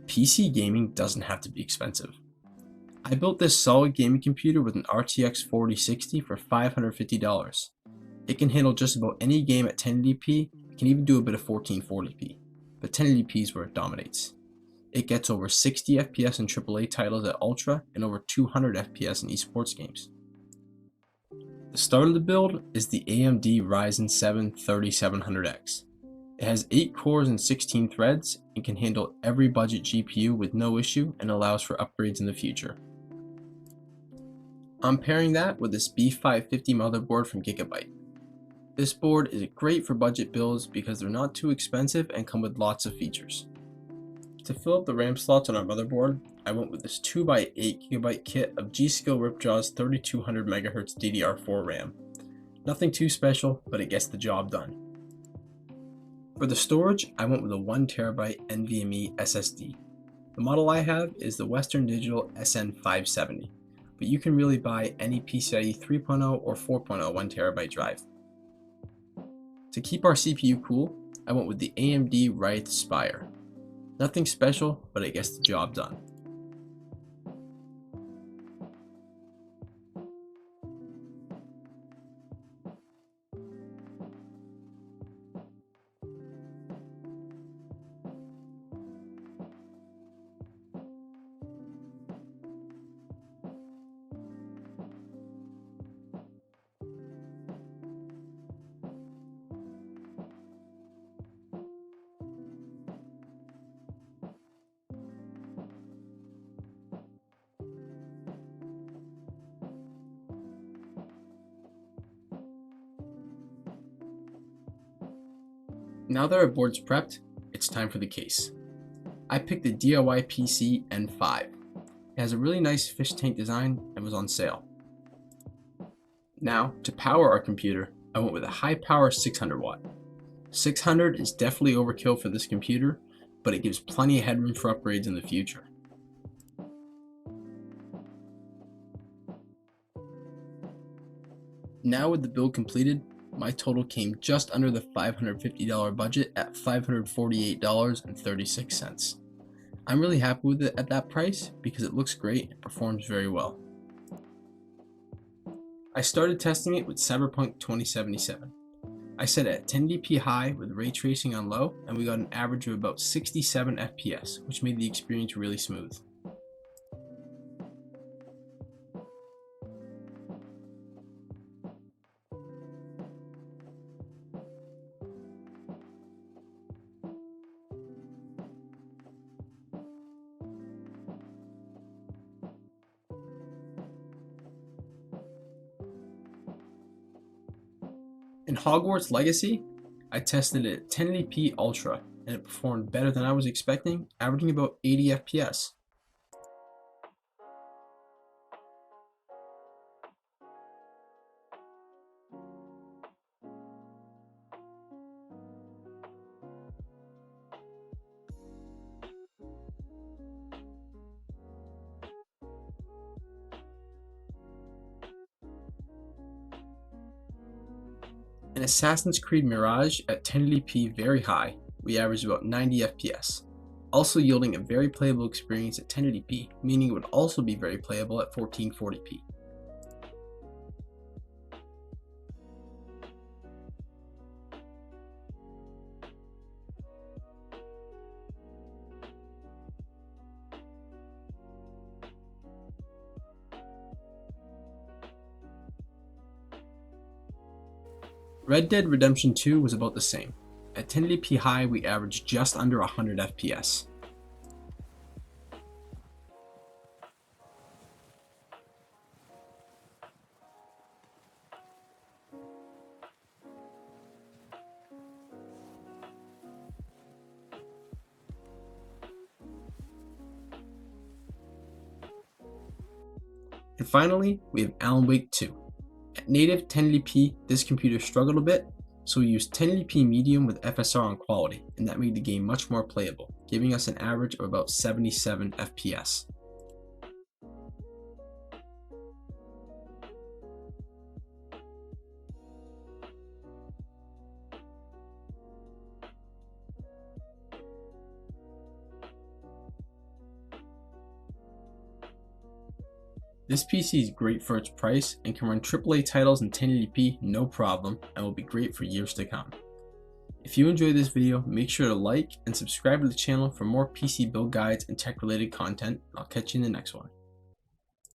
PC gaming doesn't have to be expensive. I built this solid gaming computer with an RTX 4060 for $550. It can handle just about any game at 1080p, it can even do a bit of 1440p, but 1080p is where it dominates. It gets over 60 FPS in AAA titles at Ultra and over 200 FPS in esports games. The start of the build is the AMD Ryzen 7 3700X. It has 8 cores and 16 threads and can handle every budget GPU with no issue and allows for upgrades in the future. I'm pairing that with this B550 motherboard from Gigabyte. This board is great for budget builds because they're not too expensive and come with lots of features. To fill up the RAM slots on our motherboard, I went with this 2x8GB kit of G.Skill Ripjaw's 3200MHz DDR4 RAM. Nothing too special, but it gets the job done. For the storage, I went with a 1TB NVMe SSD. The model I have is the Western Digital SN570, but you can really buy any PCIe 3.0 or 4.0 1TB drive. To keep our CPU cool, I went with the AMD Ryzen Spire. Nothing special, but it gets the job done. Now that our board's prepped, it's time for the case. I picked the DIY PC N5. It has a really nice fish tank design and was on sale. Now, to power our computer, I went with a high power 600 watt. 600 is definitely overkill for this computer, but it gives plenty of headroom for upgrades in the future. Now with the build completed, my total came just under the $550 budget at $548.36. I'm really happy with it at that price because it looks great and performs very well. I started testing it with Cyberpunk 2077. I set it at 1080p high with ray tracing on low, and we got an average of about 67 FPS, which made the experience really smooth. In Hogwarts Legacy, I tested it at 1080p Ultra, and it performed better than I was expecting, averaging about 80 FPS. In Assassin's Creed Mirage at 1080p very high, we averaged about 90 FPS, also yielding a very playable experience at 1080p, meaning it would also be very playable at 1440p. Red Dead Redemption 2 was about the same. At 1080p high, we averaged just under 100 FPS. And finally, we have Alan Wake 2. At native 1080p, this computer struggled a bit, so we used 1080p medium with FSR on quality, and that made the game much more playable, giving us an average of about 77 FPS. This PC is great for its price and can run AAA titles in 1080p no problem and will be great for years to come. If you enjoyed this video, make sure to like and subscribe to the channel for more PC build guides and tech related content. I'll catch you in the next one.